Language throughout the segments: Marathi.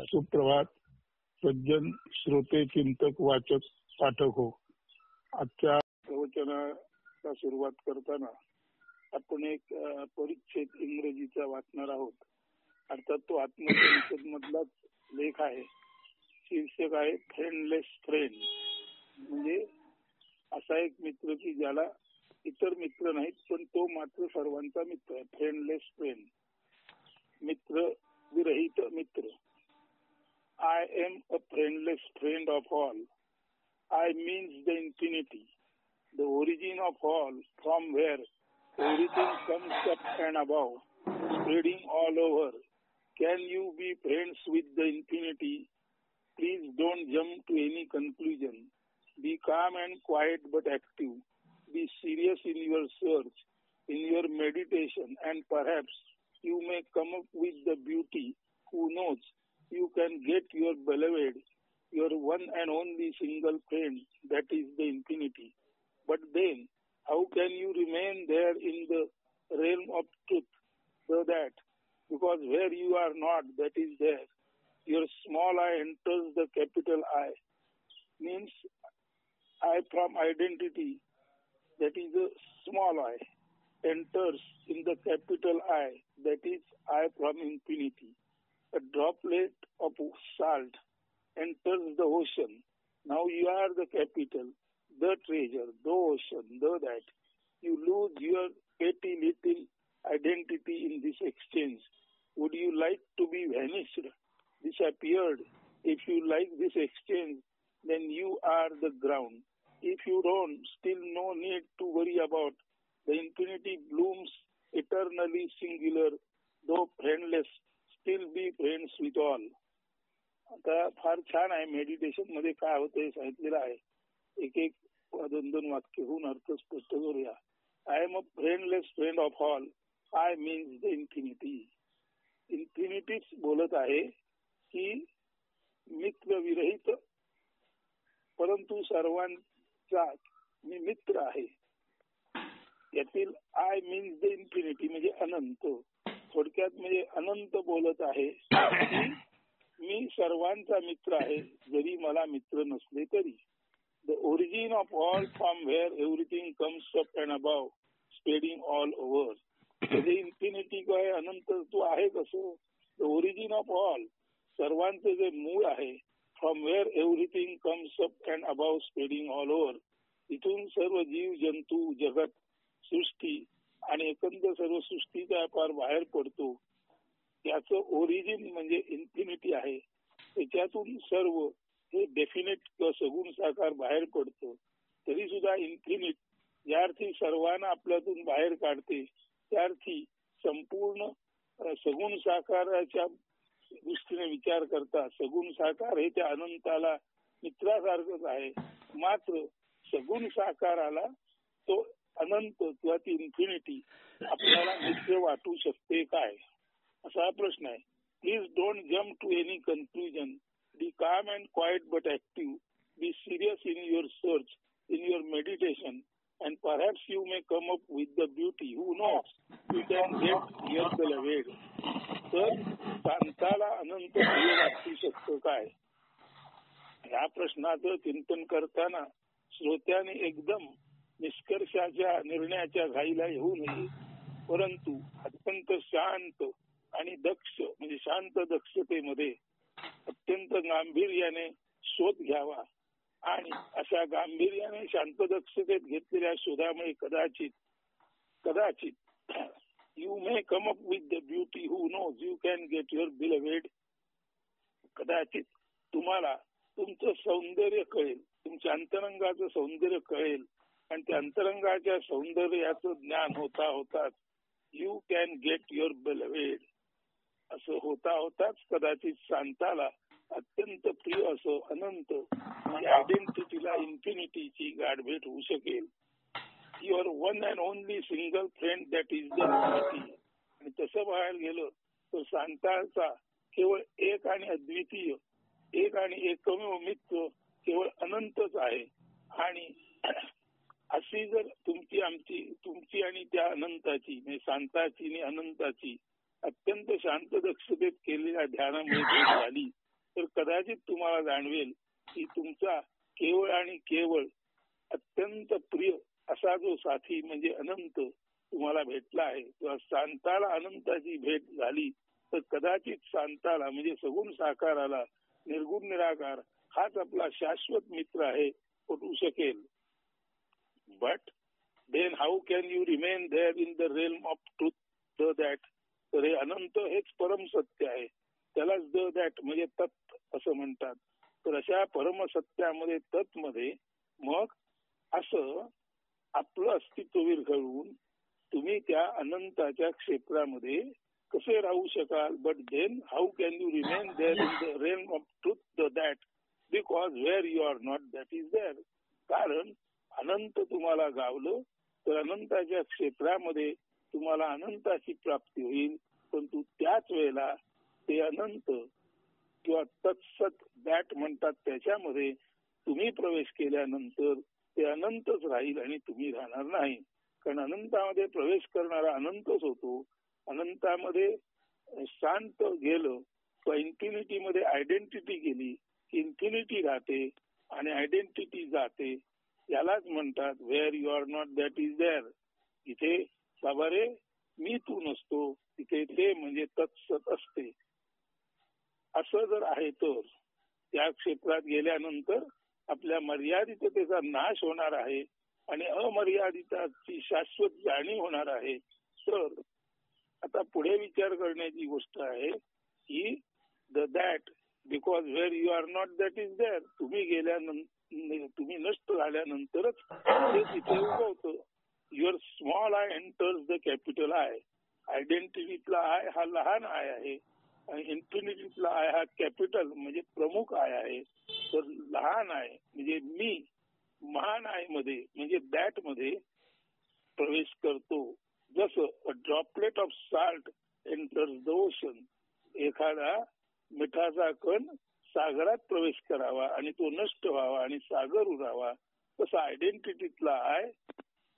सुप्रभात सज्जन श्रोते चिंतक वाचक पाठक हो. आजच्या प्रवचनाला सुरुवात करताना आपण एक परिच्छेद इंग्रजीचा वाचणार आहोत. अर्थात तो आत्मपरिच्छेद मधलाच लेख आहे. शीर्षक आहे फ्रेंडलेस फ्रेंड. म्हणजे असा एक मित्र की ज्याला इतर मित्र नाहीत पण तो मात्र सर्वांचा मित्र आहे. फ्रेंडलेस फ्रेंड, मित्र विरहित मित्र. I am a friendless friend of all. I means the infinity, the origin of all, from where everything comes up and above, spreading all over. Can you be friends with the infinity? Please don't jump to any conclusion. Be calm and quiet but active. Be serious in your search, in your meditation, and perhaps you may come up with the beauty. Who knows? You can get your beloved, your one and only single friend, that is the infinity. But then, how can you remain there in the realm of truth, so that, because where you are not, that is there. Your small I enters the capital I, means I from identity, that is a small I, enters in the capital I, that is I from infinity. A droplet of salt enters the ocean. Now you are the capital, the treasure, the ocean, the that. You lose your petty little identity in this exchange. Would you like to be vanished, disappeared? If you like this exchange, then you are the ground. If you don't, still no need to worry about. The infinity blooms eternally singular, though friendless. Still be friends with all. आता फार छान आहे. मेडिटेशन मध्ये काय होतं हे सांगितलेलं आहे. एक एक दोन दोन वाक्य होऊन अर्थ स्पष्ट करूया. I am a friendless friend of all. I means the infinity. इन्फिनिटीच बोलत आहे की मित्र विरहित परंतु सर्वांचा मी मित्र आहे. यातील आय मीन्स द इन्फिनिटी म्हणजे अनंत. थोडक्यात म्हणजे अनंत बोलत आहे की मी सर्वांचा मित्र आहे जरी मला मित्र नसले तरी. The origin of all, from where everything comes up and above, spreading all over. म्हणजे इन्फिनिटी काय अनंत तू आहे कसं. द ओरिजिन ऑफ ऑल, सर्वांचे जे मूळ आहे. From where everything comes up and above, spreading all over. इथून सर्व जीव जंतू जगत सृष्टी आणि एकंदर सर्व सृष्टीचा व्यापार बाहेर पडतो. त्याचं ओरिजिन म्हणजे इन्फिनिटी आहे. त्याच्यातून सर्व हे डेफिनेट किंवा सगुण साकार बाहेर पडतं. तरी सुद्धा इन्फिनिट ज्या अर्थी सर्वांना आपल्यातून बाहेर काढते त्या अर्थी संपूर्ण सगुण साकाराच्या दृष्टीने विचार करता सगुण साकार हे त्या अनंताला मित्रासारखंच आहे. मात्र सगुण साकाराला तो अनंत किंवा ती इन्फिनिटी आपल्याला मित्र वाटू शकते काय, असा हा प्रश्न आहे. Please don't jump to any conclusion. Be calm and quiet but active. Be serious in your search, in your meditation, and perhaps you may come up with the beauty. Who knows you can get your beloved. तर शांताला अनंत प्रिय वाटू शकतं काय, या प्रश्नाचं चिंतन करताना श्रोत्याने एकदम निष्कर्षाच्या निर्णयाच्या घाईला येऊ नये, परंतु अत्यंत शांत आणि दक्ष म्हणजे शांत दक्षतेमध्ये अत्यंत गांभीर्याने शोध घ्यावा. आणि अशा गांभीर्याने शांत दक्षतेत घेतलेल्या शोधामुळे कदाचित you may come up with the beauty. Who knows you can get your beloved. कदाचित तुम्हाला तुमचं सौंदर्य कळेल, तुमच्या अंतरंगाचं सौंदर्य कळेल. आणि त्या अंतरंगाच्या सौंदर्याचं ज्ञान होताच यू कॅन गेट युअर बेलव्हेड. असं होताच कदाचित शांताला अत्यंत प्रिय असं अनंत आयडेंटिटीला इन्फिनिटीची गाठभेट होऊ शकेल. Your one and only single friend, that is the infinity. आणि तसं बघायला गेलं तर शांताचा केवळ एक आणि अद्वितीय, एक आणि एकमेव मित्र केवळ अनंतच आहे. आणि अशी जर तुमची आणि त्या अनंताची म्हणजे शांताची आणि अनंताची अत्यंत शांत दक्षतेत केलेल्या ध्यानामुळे भेट झाली कदाचित तुम्हाला जाणवेल की तुमचा केवळ आणि केवळ अत्यंत प्रिय असा जो साथी म्हणजे अनंत तुम्हाला भेटला आहे किंवा शांताला अनंताची भेट झाली तर कदाचित शांताला म्हणजे सगुण साकाराला निर्गुण निराकार हाच आपला शाश्वत मित्र आहे पटू शकेल. But then how can you remain there in the realm of truth the that. तर हे अनंत हेच परम सत्य आहे, त्यालाच द दॅट म्हणजे तत् असं म्हणतात. तर अशा परमसत्यामध्ये तत् मध्ये मग असं आपलं अस्तित्व विरघळून तुम्ही त्या अनंताच्या क्षेत्रामध्ये कसे राहू शकाल. But then how can you remain there in the realm of truth the that because where you are not that is there. कारण अनंत तुम्हाला गावलं तर अनंताच्या क्षेत्रामध्ये तुम्हाला अनंताची प्राप्ती होईल. परंतु त्याच वेळेला ते अनंत किंवा तत्सत दॅट म्हणतात त्याच्यामध्ये तुम्ही प्रवेश केल्यानंतर ते अनंतच राहील आणि तुम्ही राहणार नाही. कारण अनंतामध्ये प्रवेश करणारा अनंतच होतो. अनंतामध्ये शांत गेलं किंवा इन्फिनिटी मध्ये आयडेंटिटी गेली की इन्फिनिटी राहते आणि आयडेंटिटी जाते. यालाच म्हणतात where you are not that is there. इथे बाबा रे मी तू नसतो, तिथे ते म्हणजे तत्सत असते. असं जर आहे तर त्या क्षेत्रात गेल्यानंतर आपल्या मर्यादिततेचा नाश होणार आहे आणि अमर्यादिताची शाश्वत जाणीव होणार आहे. तर आता पुढे विचार करण्याची गोष्ट आहे की the that because where you are not that is there. तुम्ही गेल्यानंतर तुम्ही नष्ट झाल्यानंतरच ते तिथे उगवतं. Your small I enters the capital I. आयडेंटिटीतला आय हा लहान आय आहे आणि इन्फिनिटीतला आय हा कॅपिटल म्हणजे प्रमुख आय आहे. तर लहान आय म्हणजे मी महान आय मध्ये म्हणजे दॅट मध्ये प्रवेश करतो. जसं a droplet of salt enters the ocean. एखादा मिठाचा कण सागरात प्रवेश करावा आणि तो नष्ट व्हावा आणि सागर उरावा, तसं आयडेंटिटीतला आय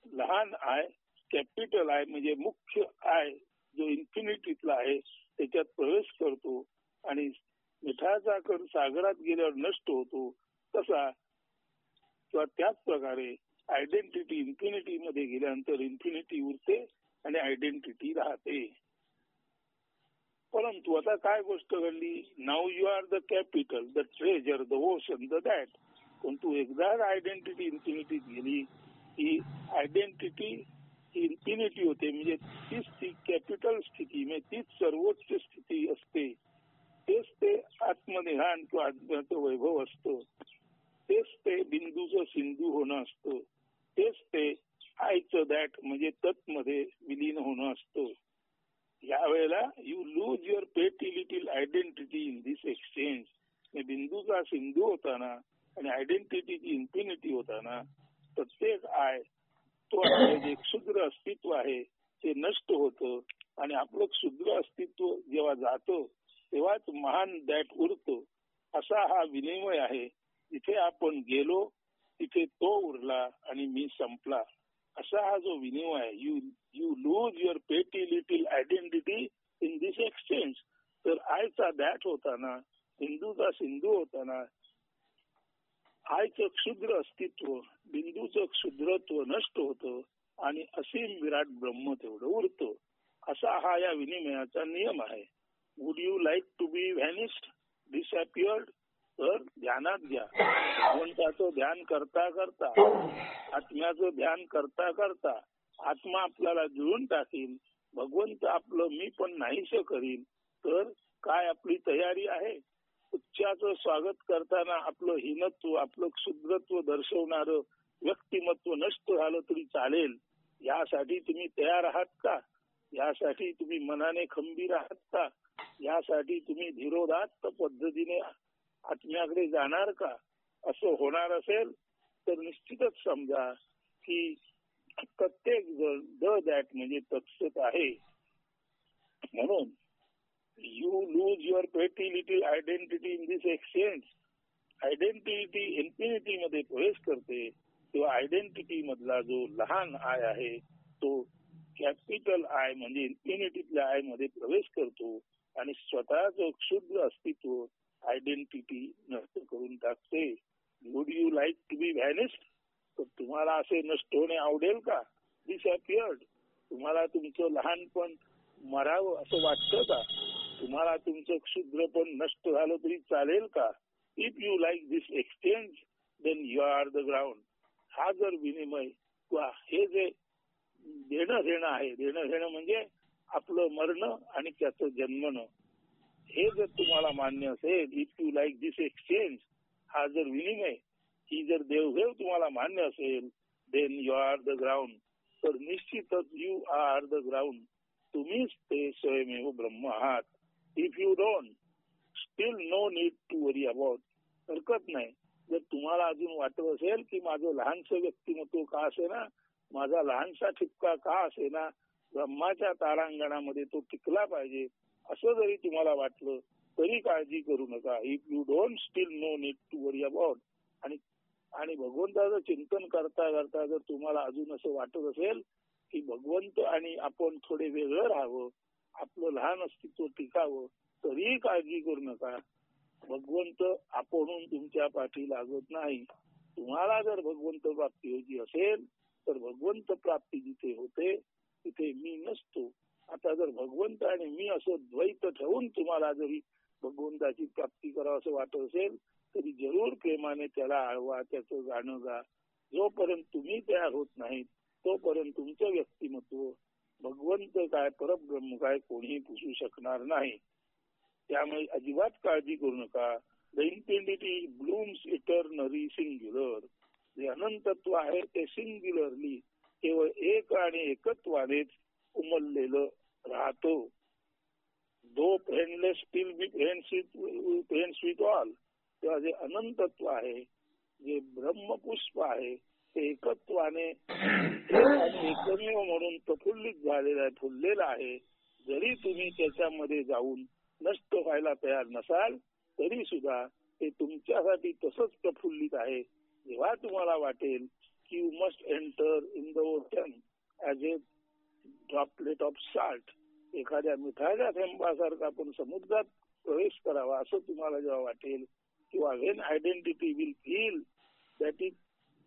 लहान आय कॅपिटल आय म्हणजे मुख्य आय जो इन्फिनिटीतला आहे त्याच्यात प्रवेश करतो आणि मिठाचा कण सागरात गेल्यावर नष्ट होतो. तसा किंवा त्याच प्रकारे आयडेंटिटी इन्फिनिटी मध्ये गेल्यानंतर इन्फिनिटी उरते आणि आयडेंटिटी राहते. परंतु आता काय गोष्ट घडली. Now you are the capital, the treasure, the ocean, the that. परंतु एकदा आयडेंटिटी इन्फिनिटीत गेली ही आयडेंटिटी इन्फिनिटी होते. म्हणजे तीच ती कॅपिटल स्थिती म्हणजे तीच सर्वोच्च स्थिती असते. तेच ते आत्मनिहान किंवा आत्म्याचं वैभव असतं. तेच ते बिंदूचं सिंधू होणं असतं. तेच ते आयचं दॅट म्हणजे तत्मध्ये विलीन होणं असतं. यावेळेला यू लूज युअर पेटी little identity in this exchange. बिंदूचा सिंधू होताना आणि आयडेंटिटीची इन्फिनिटी होताना प्रत्येक आय तो आपलं जे क्षुद्र अस्तित्व आहे ते नष्ट होतं आणि आपलं क्षुद्र अस्तित्व जेव्हा जातं तेव्हाच महान दॅट उरतो. असा हा विनिमय आहे. जिथे आपण गेलो तिथे तो उरला आणि मी संपला. असा हा जो विनिमय आहे. यू लूज युअर पेटी little identity in this exchange. तर आयचा दॅट होताना हिंदूचा सिंधू होताना आयचं क्षुद्र अस्तित्व बिंदूचं क्षुद्रत्व नष्ट होतं आणि असीम विराट ब्रह्म तेवढं उरतं. असा हा या विनिमयाचा नियम आहे. Would you like to be व्हॅनिश्ड, डिसअपिअर्ड. तर ध्यानात घ्या. भगवंताचं ध्यान करता करता आत्म्याचं ध्यान करता करता आत्मा आपल्याला जुळून टाकील. भगवंत आपलं मी पण नाहीसं करील. तर काय आपली तयारी आहे. उच्चाचं स्वागत करताना आपलं हीनत्व आपलं क्षुद्रत्व दर्शवणारं व्यक्तिमत्व नष्ट झालं तरी चालेल. यासाठी तुम्ही तयार आहात का. यासाठी तुम्ही मनाने खंबीर आहात का. यासाठी तुम्ही धीरोदात्त पद्धतीने आत्म्याकडे जाणार का. असं होणार असेल तर निश्चितच समजा की प्रत्येक जण द दॅट म्हणजे तत्सत आहे. म्हणून यू लूज युअर पेटी little identity in this exchange. Identity infinity मध्ये प्रवेश करते तेव्हा आयडेंटिटी मधला जो लहान आय आहे तो कॅपिटल आय म्हणजे इन्फिनिटीतल्या आय मध्ये प्रवेश करतो आणि स्वतःचं क्षुद्र अस्तित्व आयडेंटिटी नष्ट करून टाकते. Would you like to be व्हॅनिस्ड? तर तुम्हाला असे नष्ट होणे आवडेल का? डिसअपिअर्ड. तुम्हाला तुमचं लहानपण मरावं असं वाटतं का? तुम्हाला तुमचं क्षुद्रपण नष्ट झालं तरी चालेल का? If you like this exchange then you are the ground. हा जर विनिमय किंवा हे जे देणं घेणं आहे, देणं घेणं म्हणजे आपलं मरणं आणि त्याचं जन्मणं, हे जर तुम्हाला मान्य असेल, if you like this exchange, हा जर विनिमय, ही जर देवघेव तुम्हाला मान्य असेल, then you are the ground. तर निश्चितच यू आर द ग्राउंड. तुम्हीच ते स्वयमेव ब्रह्म आहात. If you don't, still no need to worry about. हरकत नाही जर तुम्हाला अजून वाटत असेल की माझं लहानसं व्यक्तिमत्व का असेना, माझा लहानसा ठिपका का असेना, ब्रह्माच्या तारांगणामध्ये तो टिकला पाहिजे, असं जरी तुम्हाला वाटलं तरी काळजी करू नका. If you don't, still no need to worry about. आणि भगवंताचं चिंतन करता करता जर तुम्हाला अजून असं वाटत असेल की भगवंत आणि आपण थोडे वेगळं राहावं, आपलं लहान अस्तित्व टिकावं, तरीही काळजी करू नका. भगवंत आपणहून तुमच्या पाठी लागत नाही. तुम्हाला जर भगवंत प्राप्ती व्हायची असेल तर भगवंत प्राप्ती जिथे होते तिथे मी नसतो. आता जर भगवंत आणि मी असं द्वैत ठेवून तुम्हाला जरी भगवंताची प्राप्ती करावं असं वाटत असेल तरी जरूर प्रेमाने त्याला आळवा, त्याचं गाणं गा. जोपर्यंत तुम्ही तयार होत नाहीत तोपर्यंत तुमचं व्यक्तिमत्व भगवंत काय, परब्रह्म काय कोणीही पुसू शकणार नाही. त्यामुळे अजिबात काळजी करू नका. The infinity blooms eternally singular. जे अनंतत्व आहे ते सिंग्युलरली केवळ एक आणि एकत्वानेच उमललेलं राहतो. Though friendless still be friends with all. तेव्हा जे अनंतत्व आहे, जे ब्रह्मपुष्प आहे, ते एकत्वाने एकमेव म्हणून प्रफुल्लित झालेलं आहे, फुललेलं आहे. जरी तुम्ही त्याच्यामध्ये जाऊन नष्ट व्हायला तयार नसाल तरी सुद्धा ते तुमच्यासाठी तसंच प्रफुल्लित आहे. जेव्हा तुम्हाला वाटेल की you must enter in the ocean as a droplet of salt, एखाद्या मिठाच्या थेंबासारखा आपण समुद्रात प्रवेश करावा असं तुम्हाला जेव्हा वाटेल, किंवा when identity will feel that it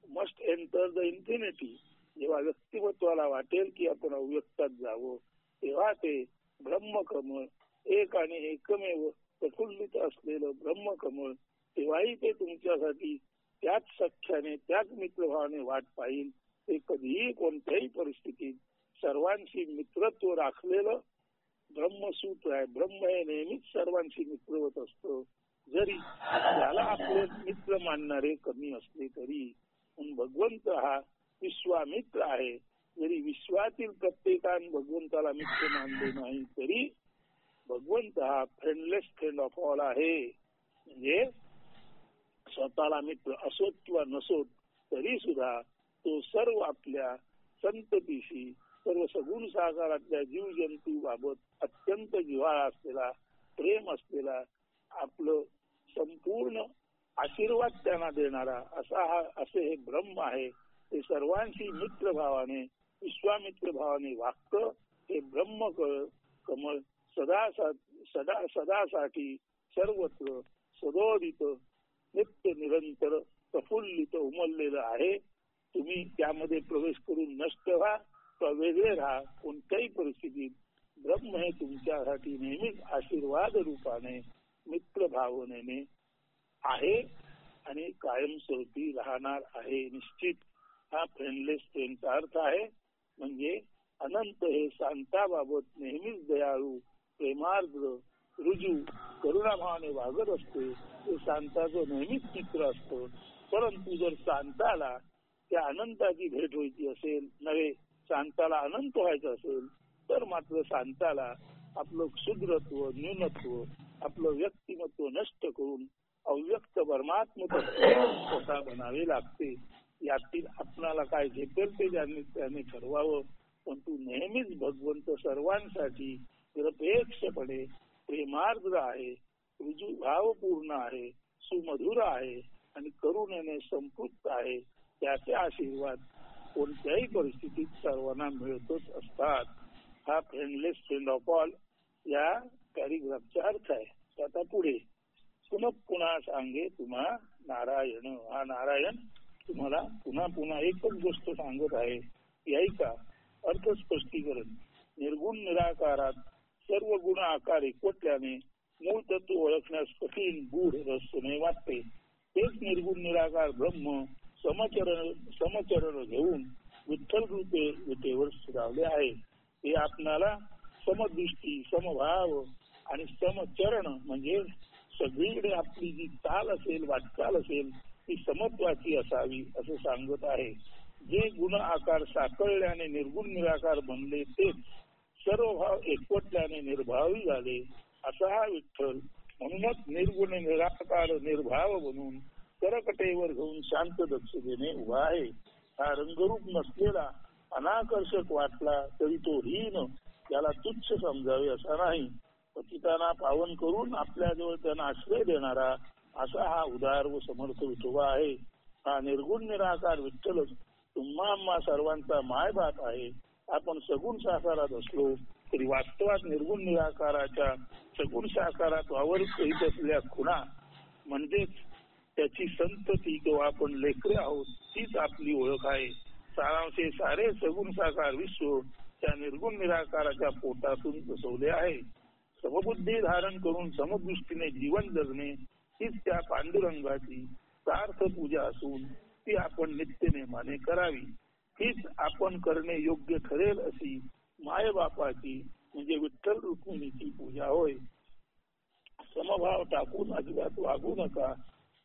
must enter the infinity, जेव्हा व्यक्तिमत्वाला वाटेल की आपण अव्यक्तात जावं, तेव्हा ते ब्रह्मकमळ, एक आणि एकमेव प्रफुल्लित असलेलं ब्रह्मकमळ, तेव्हाही ते तुमच्यासाठी त्याच सख्याने, त्याच मित्रभावाने वाट पाहिल. ते कधीही कोणत्याही परिस्थितीत सर्वांशी मित्रत्व राखलेलं ब्रह्मसूत्र आहे. ब्रह्म हे नेहमीच सर्वांशी मित्र होत असतं, जरी त्याला आपले मित्र मानणारे कमी असले तरी. भगवंत हा विश्वामित्र आहे. जरी विश्वातील प्रत्येकाने भगवंताला मित्र मानले नाही तरी भगवंत हा फ्रेंडलेस फ्रेंड ऑफ ऑल आहे. म्हणजे स्वतःला मित्र असोत किंवा नसोत तरी सुद्धा तो सर्व आपल्या संततीशी, सर्व सगुण सागरातल्या जीव जंतू बाबत अत्यंत जिव्हाळा असलेला, प्रेम असलेला, आपलं संपूर्ण आशीर्वाद त्यांना देणारा असे हे ब्रह्म आहे. ते सर्वांशी मित्रभावाने, विश्वामित्र भावाने वागतं. हे ब्रह्म कमळ सदासाठी सर्वत्र सदोदित नित्य निरंतर प्रफुल्लित उमललेलं आहे. तुम्ही त्यामध्ये प्रवेश करून नष्ट व्हा किंवा वेगळे राहा, कोणत्याही परिस्थितीत ब्रह्म हे तुमच्यासाठी नेहमीच आशीर्वाद रूपाने, मित्र भावनेने आहे आणि कायमस्वरूपी राहणार आहे. निश्चित हा फ्रेंडलेस फ्रेंडचा अर्थ आहे. म्हणजे अनंत हे शांताबाबत नेहमीच दयाळू, प्रेमार्द्र, रुजू, करुणाभावाने वागत असते. ते शांताचं नेहमीच मित्र असतं. परंतु जर शांताला त्या अनंताची भेट व्हायची असेल, नव्हे शांताला अनंत व्हायचं असेल, तर मात्र शांताला आपलं क्षुद्रत्व, न्यूनत्व, आपलं व्यक्तिमत्व नष्ट करून अव्यक्त परमात्म स्वतः बनावे लागते. यातील आपणाला काय झेपेल ते त्याने ठरवावं. पण तू नेहमीच भगवंत सर्वांसाठी निरपेक्षपणे प्रेमार्द्र आहे, रुजू भावपूर्ण आहे, सुमधुर आहे आणि करुणेने संपृक्त आहे. त्याचे आशीर्वाद कोणत्याही परिस्थितीत सर्वांना मिळतच असतात. हा फ्रेंडलेस फ्रेंड ऑफ ऑल या पॅरिग्राफचा अर्थ आहे. आता पुढे पुन्हा पुन्हा सांगे तुम्हा नारायण. हा नारायण तुम्हाला पुन्हा पुन्हा एकच गोष्ट सांगत आहे, याही का अर्थ स्पष्टीकरण. निर्गुण निराकारात सर्व गुण आकार एकवटल्याने मूळ तत्व ओळखण्यास कठीण गूढ रहस्यमय वाटते. तेच निर्गुण निराकार ब्रह्म समचरण घेऊन विठ्ठल रूपे विटेवर स्थिरावले आहे. हे आपणाला समदृष्टी, समभाव आणि समचरण म्हणजे सगळीकडे आपली जी चाल असेल, वाटचाल असेल ती समत्वाची असावी असं सांगत आहे. जे गुण आकार साकळल्याने निर्गुण निराकार बनले तेच सर्व भाव एकवटल्याने निर्भावी झाले असा हा विठ्ठल. म्हणूनच निर्गुण निराकार निर्भाव बनून करकटेवर घेऊन शांत दक्षतेने उभा आहे. हा रंगरूप नसलेला अनाकर्षक वाटला तरी तो हीन, त्याला तुच्छ समजावे असा नाही. पतितांना पावन करून आपल्याजवळ त्यांना आश्रय देणारा असा हा उदार व समर्थ विठोबा आहे. हा निर्गुण निराकार विठ्ठलच तुम्हा आम्हा सर्वांचा मायबाप आहे. आपण सगुण साकारात असलो तरी वास्तवात निर्गुण निराकाराच्या सगुण साकारात वावर करीत असलेल्या खुणा म्हणजेच त्याची संतती किंवा आपण लेकरे आहोत तीच आपली ओळख आहे. सारांशे सारे सगुण साकार विश्व त्या निर्गुण निराकाराच्या पोटातून बसवले आहे. समबुद्धी धारण करून समदृष्टीने जीवन जगणे हीच त्या पांडुरंगाची सार्थ पूजा असून ती आपण नित्यनेमाने करावी. हीच आपण करणे योग्य ठरेल अशी मायबापाची म्हणजे विठ्ठल रुक्मिणीची पूजा होय. समभाव टाकून अजिबात वागू नका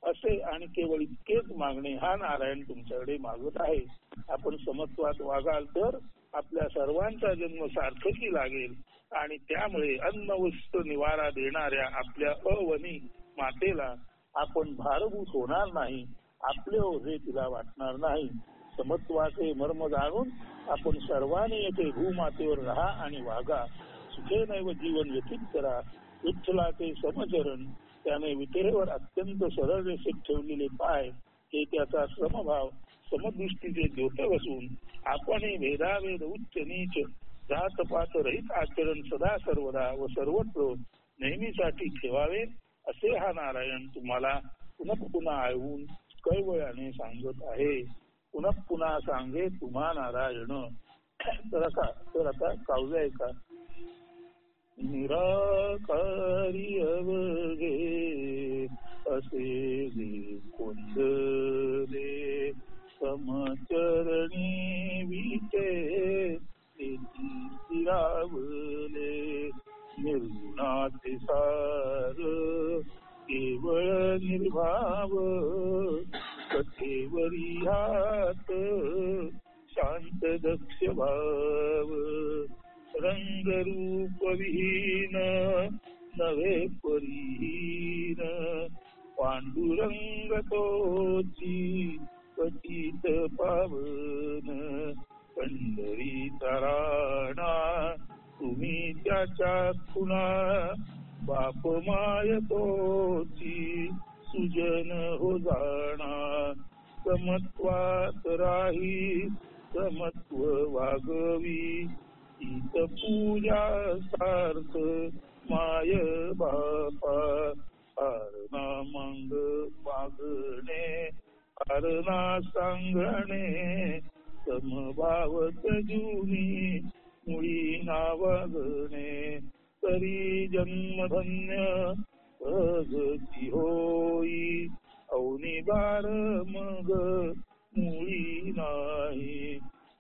असे आणि केवळ इतकेच मागणे हा नारायण तुमच्याकडे मागत आहे. आपण समत्वात वागाल तर आपल्या सर्वांचा जन्म सार्थकी लागेल आणि त्यामुळे अन्न वस्त्र निवारा देणाऱ्या आपल्या अवनी मातेला आपण भारभूत होणार नाही. आपले ओझे तिला वाटणार नाही. समत्वाचे मर्म जाणून आपण सर्वांनी येथे भूमातेवर राहा आणि वागा. सुखेनैव जीवन व्यतीत करा. विठ्ठलाचे समचरण त्याने विटेवर अत्यंत सरळ रेषेत ठेवलेले पाय हे त्याचा समभाव समदृष्टीचे द्योतक असून आपणही भेदाभेद उच्च नीच जातपात रहित आचरण सदा सर्वदा व सर्वत्र नेहमीसाठी ठेवावे असे हा नारायण तुम्हाला पुन्हा पुन्हा आळवून कळवळ्याने सांगत आहे. पुन्हा पुन्हा सांगे तुम्हा नारायण. तर आता काव्य ऐका. निराकारी अवघे असे कोंदले समचरणी विटे स्थिरावले. निर्गुणाचे सार केवळ निर्भाव कथेवरी हात शांत दक्ष भाव. रंगरूप विहीन नवे परीहीन पांडुरंग तोची पतित पावन. पंढरीचा राणा तुम्ही त्याच्या खुणा बाप माय तोची सुजन हो जाणा. समत्वात राही समत्व वागवी हीच पूजा सार्थ माय बापा. हरणा मंग मागणे हरणा सांगणे समभावत जुनी मुळी नावागणे. तरी जन्मधन्य भगती होई अवनी बार मग मुळी नाही.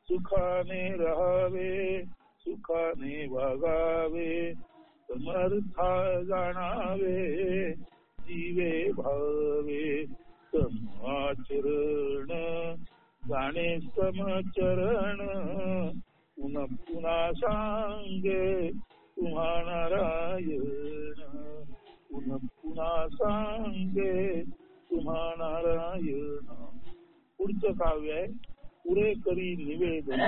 सुखाने राहावे सुखाने वागावे समर्था जाणावे जीवे भावे. समाचरण जाणे समचरण पुन्हा पुन्हा सांगे तुम्हा नारायण. पुन्हा पुन्हा सांगे तुम्हा नारायण. पुढचं काव्य आहे. पुरे करी निवेदन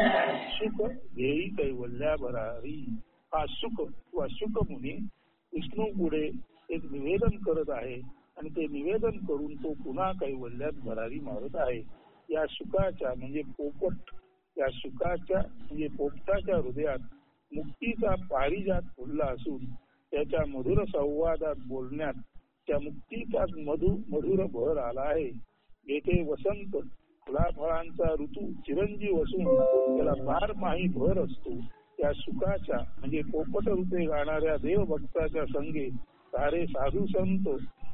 सुख घेई कैवल्या भरारी. हा सुख किंवा सुख मुनी विष्णू पुढे एक निवेदन करत आहे आणि ते निवेदन करून तो पुन्हा कैवल्यात भरारी मारत आहे. या सुखाच्या म्हणजे पोपट या सुखाच्या म्हणजे पोपटाच्या हृदयात मुक्तीचा पारिजात फुलला असून त्याच्या मधुर संवादात बोलण्यात त्या मुक्तीचाच मधुर भर आला आहे. येथे वसंत फळाफळांचा ऋतू चिरंजीव असून त्याला बारमाही भर असतो. त्या सुखाच्या म्हणजे पोपट रूपे गाणाऱ्या देवभक्ताच्या संगे सारे साधू संत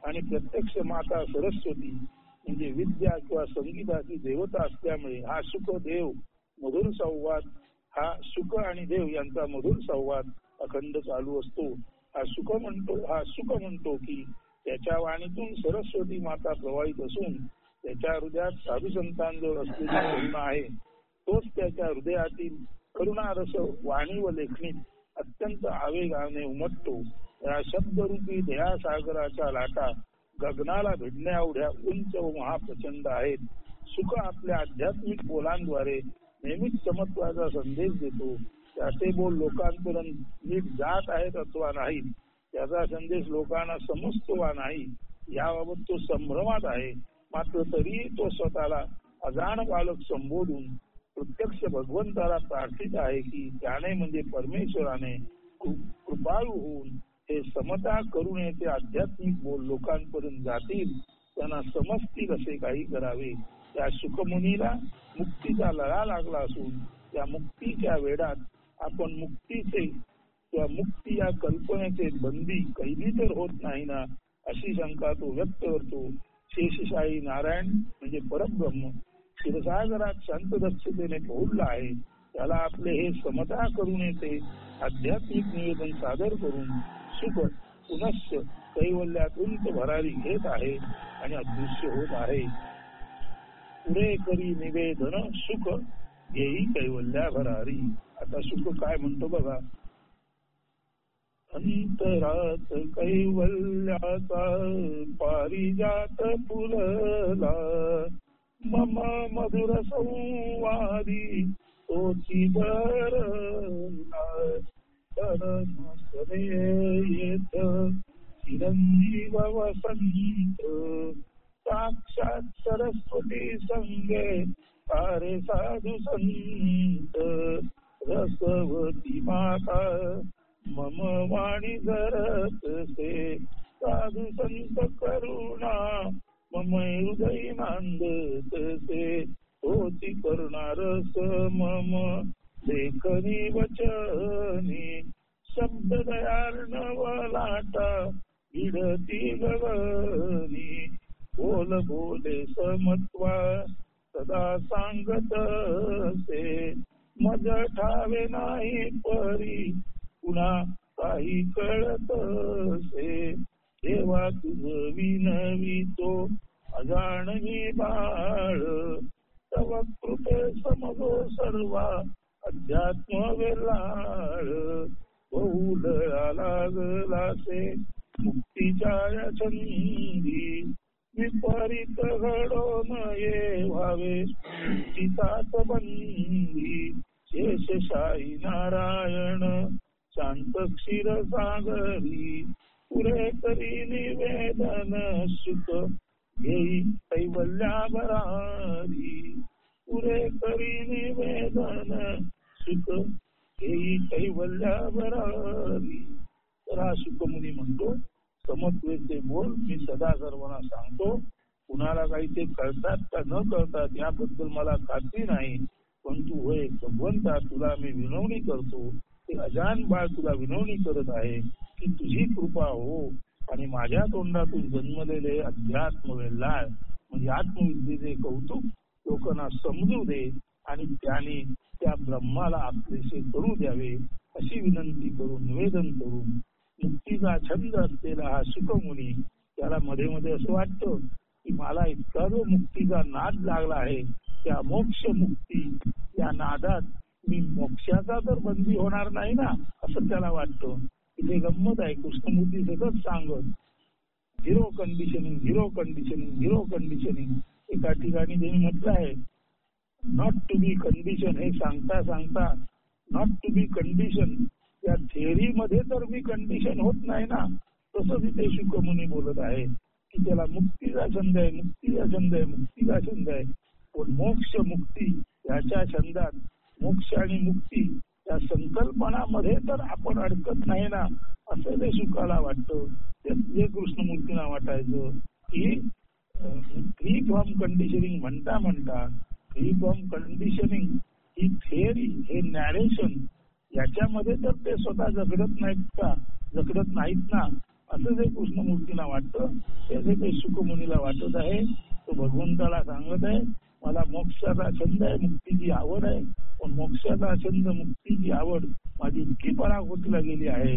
आणि प्रत्यक्ष माता सरस्वती म्हणजे विद्या किंवा संगीताची देवता असल्यामुळे हा सुख देव मधुर संवाद, हा सुख आणि देव यांचा मधुर संवाद अखंड चालू असतो. हा सुख म्हणतो की त्याच्या वाणीतून सरस्वती माता प्रवाहित असून त्याच्या हृदयात साधू संतांजवळ असलेली करुणा आहे. तोच त्याच्या हृदयातील करुणा रस वाणी व लेखणीत अत्यंत आवेगाने उमटतो. या शब्दरूपी दयासागराच्या लाटा गगनाला भिडण्या एवढ्या उंच व महाप्रचंड आहेत. सुख आपल्या आध्यात्मिक बोलांद्वारे नेहमीच समत्वाचा संदेश देतो. त्याचे बोल लोकांपर्यंत नीट जात आहेत अथवा नाही, त्याचा संदेश लोकांना समजतो वा नाही याबाबत तो संभ्रमात आहे. मात्र तरीही तो स्वतःला अजाण बालक संबोधून प्रत्यक्ष भगवंताला प्रार्थित आहे की त्याने म्हणजे परमेश्वराने कृपाळू होऊन हे समता करुणेचे आध्यात्मिक बोल लोकांपर्यंत जातील, त्यांना समजतील असे काही करावे. त्या सुखमुनीला मुक्तीचा लळा लागला असून त्या मुक्तीच्या वेडात आपण मुक्तीचे किंवा मुक्ती या कल्पनेचे बंदी कैदी तर होत नाही ना, अशी शंका तो व्यक्त करतो. शेषशाही नारायण म्हणजे परब्रह्म क्षीरसागरात शांतदक्षतेने पोहोचला आहे. त्याला आपले हे समता करुणेचे आध्यात्मिक निवेदन सादर करून सुख पुनश्च कैवल्यात उंच भरारी घेत आहे आणि अदृश्य होत आहे. पुढे करी निवेदन सुख येई कैवल्या भरारी. आता सुख काय म्हणतो बघा. अंतरात कैवल्याचा पारिजात फुलला, मम मधुर संवादी तोची बरला. तरसरे येत चिरंजीव वसंत, साक्षात सरस्वती संगे सारे साधू संत. रसवती माता मम वाणी धरतसे, साधू संत करुणा मम हृदय नांदतसे. होती करुणा रस मम लेखनी वचनी, शब्द दयार्णवलाटा विडती गगनी. बोल बोले समत्वा सदा सांगत असे, मज ठावे नाही परी पुन्हा काही कळत असे. देवा तुझ विनवितो अजाणवी बाळ, तव कृपे समजो सर्वा अध्यात्म वेलाळ. बहुलळा लागलासे मुक्तीच्या छंदी, विपरीत घडो नये व्हावे मुक्तीचाच बंदी. शेषशाही नारायण शांत क्षीर सागरी, पुरे करी निवेदन सुख घेई कैवल्या भरारी. पुरे करी निवेदन सुख घेई कैवल्या भरारी. तर हा सुखमुनी म्हणतो, समत्वेचे बोल मी सदा सर्वांना सांगतो. कुणाला काही ते कळतात का न कळतात याबद्दल मला खात्री नाही, पण तू होय भगवंता तुला मी विनवणी करतो. ते अजान बाळ तुला विनवणी करत आहे की तुझी कृपा हो आणि माझ्या तोंडातून जन्मलेले अध्यात्म वेल्हाळ म्हणजे आत्मविद्येचे कौतुक लोकांना समजू दे आणि त्याने त्या ब्रह्माला आपलेसे करू द्यावे अशी विनंती करून निवेदन करून मुक्तीचा छंद असलेला हा सुखमुनी त्याला मध्ये मध्ये असं वाटतं की मला इतका जो मुक्तीचा नाद लागला आहे त्या मोक्ष मुक्ती या नादात मी मोक्षाचा तर बंदी होणार नाही ना असं त्याला वाटतं. इथे गंमत आहे. कृष्णमूर्ती सतत सांगत zero conditioning zero conditioning zero conditioning. एका ठिकाणी त्यांनी म्हटलं आहे नॉट टू बी कंडिशन. हे सांगता सांगता नॉट टू बी कंडिशन या थेअरी मध्ये तर मी कंडिशन होत नाही ना. तसंच इथे शुकमुनी बोलत आहे की त्याला मुक्तीचा छंद आहे मुक्तीचा छंद आहे मुक्तीचा छंद आहे. पण मोक्ष मुक्ती याच्या छंदात मोक्ष आणि मुक्ती त्या संकल्पनामध्ये तर आपण अडकत नाही ना, असं ते शुकाला वाटतं. जे कृष्णमूर्तींना वाटायचं की फ्री फ्रॉम कंडिशनिंग म्हणता free from conditioning he theory, हे नॅरेशन, याच्यामध्ये तर ते स्वतः जगडत नाहीत ना, असं जे कृष्णमूर्तींना वाटतं. ते शुकमुनीला वाटत आहे. तो भगवंताला सांगत आहे, मला मोक्षाचा छंद आहे, मुक्तीची आवड आहे, पण मोक्षाचा छंद, मुक्तीची आवड माझी इतकी पराकोटीला गेली आहे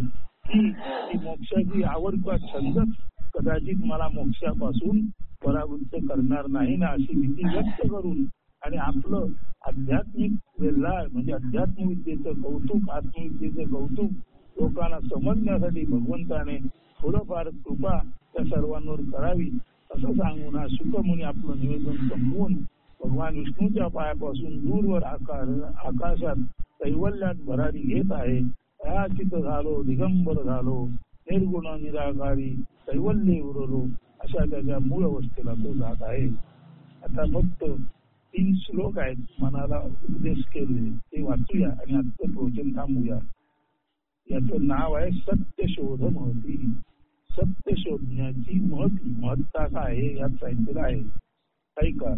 की मोक्षाची आवड किंवा छंदच कदाचित मला मोक्षापासून परावृत्त करणार नाही ना, अशी भीती व्यक्त करून आणि आपलं आध्यात्मिक वेल्हाळ म्हणजे अध्यात्म विद्येचं कौतुक, आत्मविद्येचं कौतुक लोकांना समजण्यासाठी भगवंताने थोडंफार कृपा त्या सर्वांवर करावी असं सांगून हा शुकमुनी आपलं निवेदन संपवून भगवान विष्णूच्या पायापासून दूरवर आकाशात कैवल्यात भरारी घेत आहे. अयाचित झालो, दिगंबर झालो, निर्गुण निराकारी कैवल्ये उरलो, अशा त्याच्या मूळ अवस्थेला तो जात आहे. आता फक्त 3 श्लोक आहेत मनाला उपदेश केले, ते वाचूया आणि आजचं प्रवचन थांबूया. याचं नाव आहे सत्यशोध महती. सत्य शोधण्याची महत्ता काय आहे यात सांगितलेलं आहे. ऐका.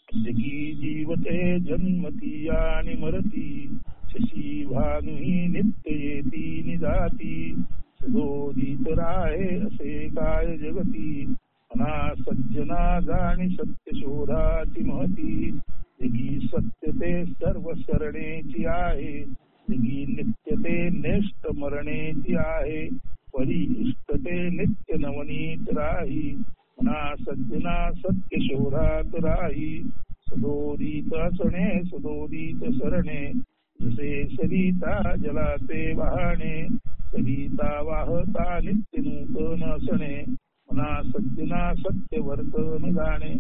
जगी जीवते जन्मती आणि मरती, शशी भानुही नित्य येती निजाती, सदोदित राहे असे काय जगती, मना सज्जना जाणी सत्य शोधाची महती. जगी सत्यते सर्व शरणेची आहे, जगी नित्यते नेष्ट मरणेची आहे, परी इष्टते नित्य नवनीत राही, मना सज्जना सत्य शोधात राही. सदोदित असणे सदोदित सरणे, जसे सरिता जलाचे वाहणे, सरिता वाहता नित्य नूतन असणे, मना सज्जना सत्य वर्तन जाणे.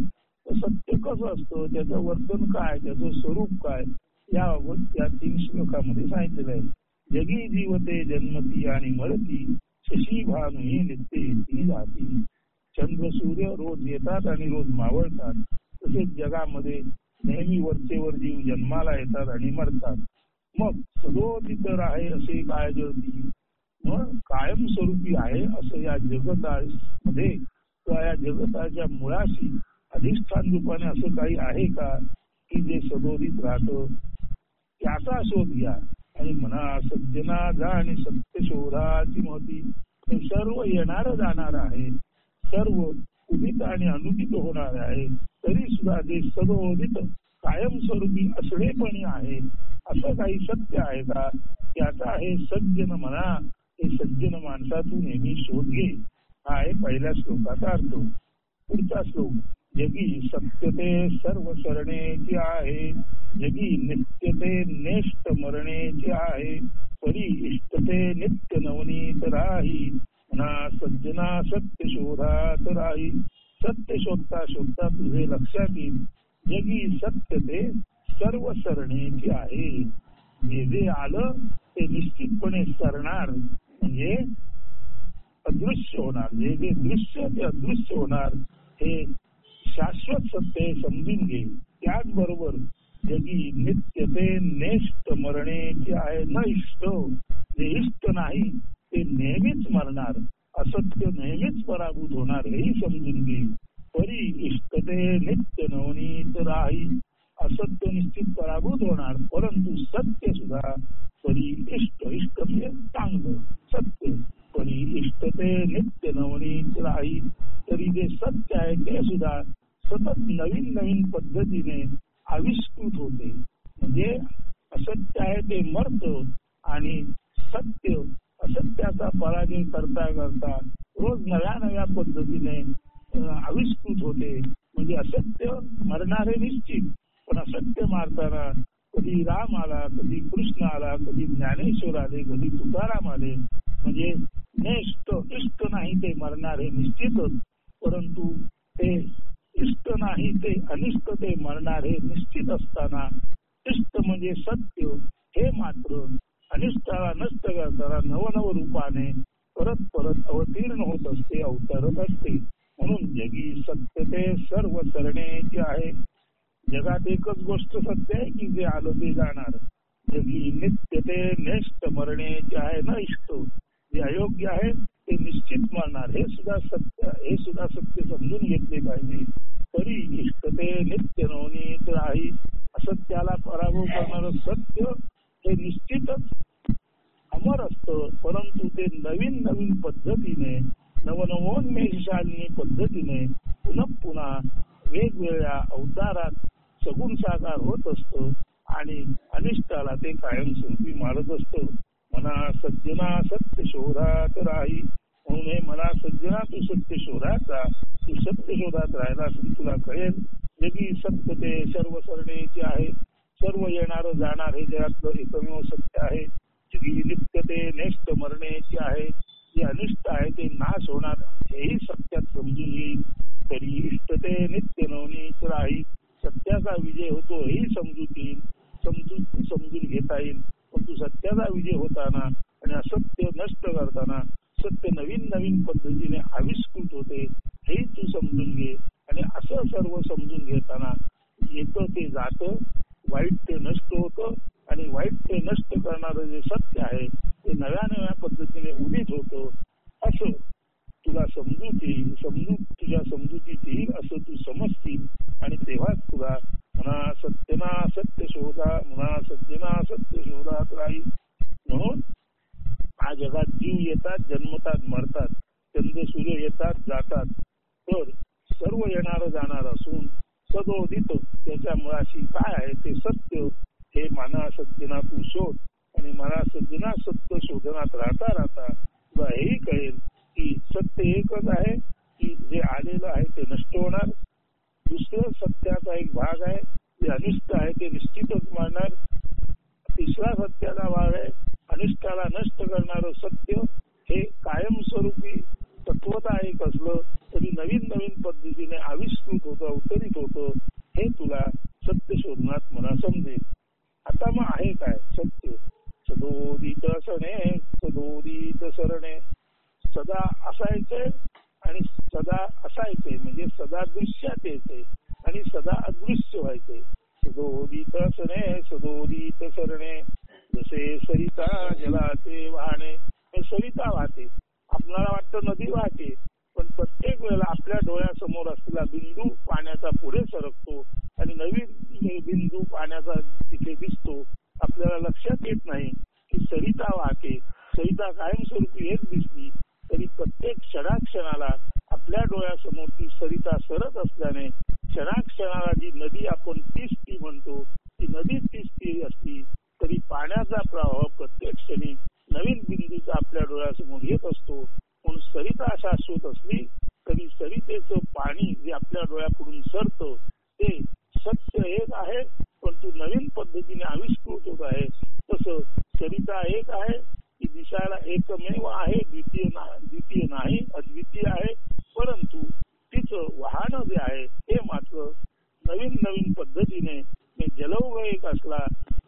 सत्य कसं असतं, त्याचं वर्तन काय, त्याचं स्वरूप काय, याबाबत या 3 श्लोकामध्ये सांगितलेलं आहे. जगी जीवते जन्मती आणि मरती, शशी भानुही नित्य येती जाती. चंद्र सूर्य रोज येतात आणि रोज मावळतात, तसेच जगामध्ये नेहमी वरचेवर जीव जन्माला येतात आणि मरतात. मग सदोदित आहे असे काय जगती, मग कायमस्वरूपी आहे असं या जगतामध्ये किंवा या जगताच्या मुळाशी अधिष्ठान रूपाने असं काही आहे का की जे सदोदित राहतं, त्याचा शोध घ्या. आणि म्हणा सज्जना जाणे सत्य शोधाची महती. सर्व येणार जाणार आहे, सर्व उदित आणि अनुदित होणार आहे, तरी सुद्धा जे सदोदित कायमस्वरूपी असणेपणी आहे असं काही सत्य आहे का, त्याचा हे सज्जन म्हणा, हे सज्जन माणसातून नेहमी शोध घे. हा आहे पहिल्या श्लोकाचा अर्थ. पुढचा श्लोक. जगी सत्यते सर्व शरणेची आहे, जगी नित्यते नेष्ट मरणेची आहे, परी इष्टते नित्य नवनीत राही, म्हणा सज्जना सत्य शोधात राही. सत्य शोधता शोधता तुझे लक्षात येईल, जगी सत्यते सर्व शरणेची आहे. जे आलं ते निश्चितपणे सरणार, म्हणजे अदृश्य होणार. जे दृश्य ते अदृश्य होणार, हे शाश्वत सत्य समजून घे. त्याचबरोबर जगी नित्यते नेष्ट मरणेची आहे, न इष्ट, जे इष्ट नाही ते नेहमीच मरणार, असत्य नेहमीच पराभूत होणार, हेही समजून घे. परी इष्टते नित्य नवनीत राही. असत्य निश्चित पराभूत होणार, परंतु सत्य सुद्धा परी इष्ट, इष्ट म्हणजे चांगलं सत्य, परी इष्टते नित्य नवनीत राही. तरी जे सत्य आहे ते सुद्धा सतत नवीन नवीन पद्धतीने आविष्कृत होते. म्हणजे असत्य आहे ते मरतं आणि सत्य असत्याचा पराजय करता करता रोज नव्या नव्या पद्धतीने आविष्कृत होते. म्हणजे असत्य मरणारे निश्चित, पण असत्य मारताना कधी राम आला, कधी कृष्ण आला, कधी ज्ञानेश्वर आले, कधी तुकाराम आले. म्हणजे नेष्ट इष्ट नाही ते मरणारे निश्चितच, परंतु ते इष्ट नाही ते अनिष्ट ते मरणारे निश्चित असताना इष्ट म्हणजे सत्य हे मात्र अनिष्टाला नष्ट करताना नवनव रूपाने परत परत अवतीर्ण होत असते, अवतरत असते. म्हणून जगी सत्यते सर्व शरणेची आहे. जगात एकच गोष्ट सत्य आहे की जे आलं ते जाणार. जगी नित्य ते नेष्ट मरणे जे आहे ना इष्ट, जे अयोग्य आहे ते निश्चित मरणार, हे सुद्धा सत्य समजून घेतले पाहिजे. तरी इष्ट ते नित्य नवनीत राही. असत्याला पराभव करणारं सत्य हे निश्चितच अमर असतं, परंतु ते नवीन नवीन पद्धतीने नवनवोन्मेषशालिनी पद्धतीने पुन्हा वेगवेगळ्या अवतारात सगुण साकार होत असतं आणि अनिष्टाला ते कायमस्वरूपी मारत असतं. मना सज्जना सत्य शोधात राही. म्हणून हे मना सज्जना तू सत्य शोधात राहा. तू सत्य शोधात राहिला की तुला कळेल जगी सत्य ते सर्व सरणेचे आहे. सर्व येणार जाणार हे जगातलं एकमेव सत्य आहे. जगी नित्य ते नेष्ट मरण्याचे आहे. जे अनिष्ट आहे ते नाश होणार हेही सत्यात समजून येईल. तरी इष्ट ते नित्य नवनीत राही. सत्याचा विजय होतो हेही समजून घेता येईल. परंतु सत्याचा विजय होताना आणि असत्य नष्ट करताना सत्य नवीन नवीन पद्धतीने आविष्कृत होते हेही तू समजून घे. आणि असं सर्व समजून घेताना येतं ते जातं, वाईट ते नष्ट होतं आणि वाईट ते नष्ट करणारं जे सत्य आहे ते नव्या नव्या पद्धतीने उदित होतं. असं तुला तुझ्या समजुतीत येईल, असं तू समजतील आणि तेव्हाच तुला म्हणा सत्यना सत्य शोधा, म्हणा सज्जना सत्य शोधात राही. म्हणून हा जगात जीव येतात, जन्मतात, मरतात, चंद्र सूर्य येतात जातात, तर सर्व येणार जाणार असून सदोदित त्याच्या मुळाशी काय आहे ते सत्य. हे माना सज्जना तू शोध आणि मला सज्जना सत्य शोधनात राहता राहता तुला हेही कळेल की सत्य एकच आहे की जे आलेलं आहे ते नष्ट होणार. दुसरं सत्याचा एक भाग आहे जे अनिष्ट आहे ते निश्चितच मारणार. तिसरा सत्याचा भाग आहे अनिष्टाला नष्ट करणारं सत्य. हे कायमस्वरूपी तत्वता एक असलं तरी नवीन नवीन पद्धतीने आविष्कृत होतं, अवतरित होतं. हे तुला सत्य शोधनात मला समजेल. आता मग आहे काय सत्य? सदोदित असणे सदोदित सरणे. सदा असायचंय आणि सदा असायचंय म्हणजे सदा दृश्यात यायचंय आणि सदा अदृश्य व्हायचंय. सदोदित असणे सदोदित सरणे. जसे सरिता जलाचे वाहणे. हे सरिता वाहते, आपल्याला वाटतं नदी वाहते, पण प्रत्येक वेळेला आपल्या डोळ्यासमोर असलेला बिंदू पाण्याचा पुढे सरकतो आणि नवीन बिंदू पाण्याचा तिथे दिसतो. आपल्याला लक्षात येत नाही की सरिता वाहते. सरिता कायमस्वरूपी एक दिसली तरी प्रत्येक क्षणाक्षणाला आपल्या डोळ्यासमोर ती सरिता सरत असल्याने क्षणाक्षणाला जी नदी आपण तीच म्हणतो ती नदी तीच असली तरी पाण्याचा प्रवाह प्रत्येक क्षणी नवीन बिंदूचा आपल्या डोळ्यासमोर येत असतो. म्हणून सरिता शाश्वत असली तरी सरितेचं पाणी जे आपल्या डोळ्यापुढून सरतं ते सत्य एक आहे, परंतु नवीन पद्धतीने आविष्कृत होत आहे. तसं सरिता एक आहे, ती दिसायला एकमेव आहे, द्वितीय नाही, अद्वितीय आहे, परंतु तिचं वाहन जे आहे हे मात्र नवीन नवीन पद्धतीने जलौघ एक असला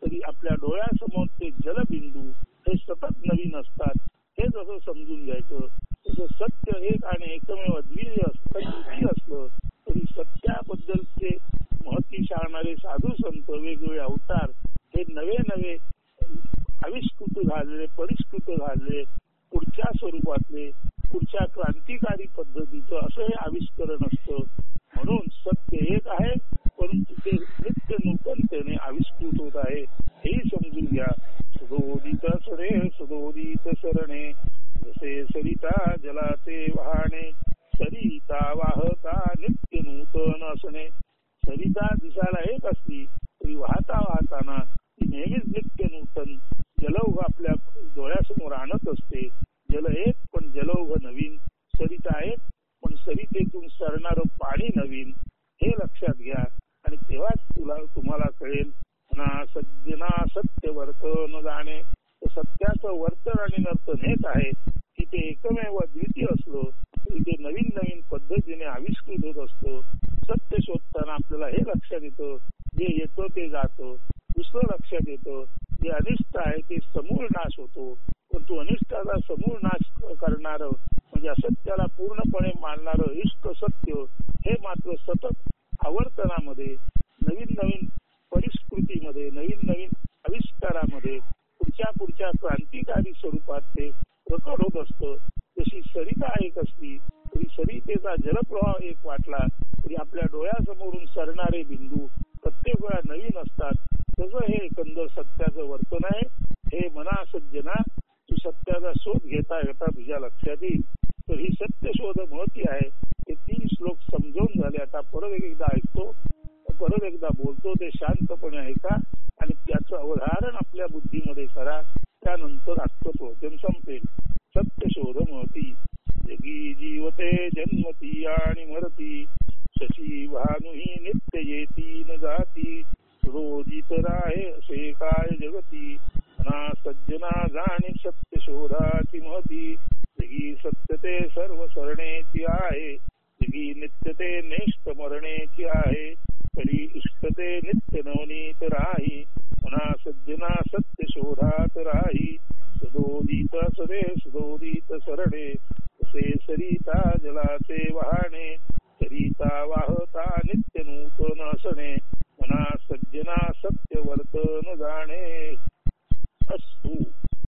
तरी आपल्या डोळ्यासमोर ते जलबिंदू हे सतत नवीन असतात. हे जसं समजून घ्यायचं तसं सत्य एक आणि एकमेव अद्वितीय असलं तरी सत्याबद्दलचे महती सांगणारे साधू संत वेगवेगळे अवतार हे नवे नवे आविष्कृत झालेले, परिष्कृत झालेले, पुढच्या स्वरूपातले, पुढच्या क्रांतिकारी पद्धतीचं असं हे आविष्करण असतं. म्हणून सत्य एक आहे, परंतु ते नित्य नूतनतेने आविष्कृत होत आहे हेही समजून घ्या. सदोदित सरे सदोदित सरणे. जसे सरिता जलाचे वाहणे. सरिता वाहता नित्य नूतन असणे. सरिता दिसायला एक असली तरी वाहताना ती नेहमीच नित्य नूतन जलौघ आपल्या डोळ्यासमोर आणत असते. जल एक पण जलौघ नवीन. सरिता एक पण सरितेतून सरणारं पाणी नवीन. हे लक्षात घ्या आणि तेव्हाच तुम्हाला कळेल. ना सज्जना सत्य वर्तन जाणे. सत्याचं वर्तन आणि नर्तन हेच आहे की ते एकमेव द्वितीय असलं तरी ते नवीन नवीन पद्धतीने आविष्कृत होत असतं. सत्य शोधताना आपल्याला हे लक्षात येतं जे येतं ते जातं. दुसरं लक्षात येतं जे अनिष्ट आहे ते समूळ नाश होतो, परंतु अनिष्टाचा समूळ नाश करणारं म्हणजे असत्याला पूर्णपणे मानणारं इष्ट सत्य हे मात्र सतत आवर्तनामध्ये नवीन नवीन परिस्कृतीमध्ये नवीन नवीन आविष्कारामध्ये क्रांतिकारी स्वरूपात ते प्रकट होत असतं. जशी सरिता एक असली तरी सरितेचा जलप्रवाह एक वाटला तरी आपल्या डोळ्यासमोरून सरणारे बिंदू प्रत्येक वेळा नवीन असतात. तसं हे एकंदर सत्याचं वर्तन आहे. हे मना सज्जना, तू सत्याचा शोध घेता घेता तुझ्या लक्षात येईल. तर ही सत्य शोध महती आहे. हे 3 श्लोक समजावून झाले. आता परत एकदा ऐकतो, परत एकदा बोलतो, ते शांतपणे ऐका आणि त्याचं अवधारण आपल्या बुद्धीमध्ये करा. त्यानंतर आजचं प्रवचन संपेल. सत्य शोध महती. जगी जीवते जन्मती आणि मरती, शशी भानुही नित्य येती न जाती, रोजित राहे असे काय जगती, मना सज्जना जाणी सत्य शोधाची महती. जगी सत्यते सर्व सरण्याची आहे, जगी नित्यते नेष्ट मरण्याची आहे, कली इष्टते नित्य नवनीत राही, मना सज्जना सत्य शोधात राही. सदोदित सदे सदोदित सरणे, तसे सरिता जलाचे वाहणे, सरिता वाहता नित्य नूतन असणे, मना सज्जना सत्य वर्तन जाणे. अस्तु.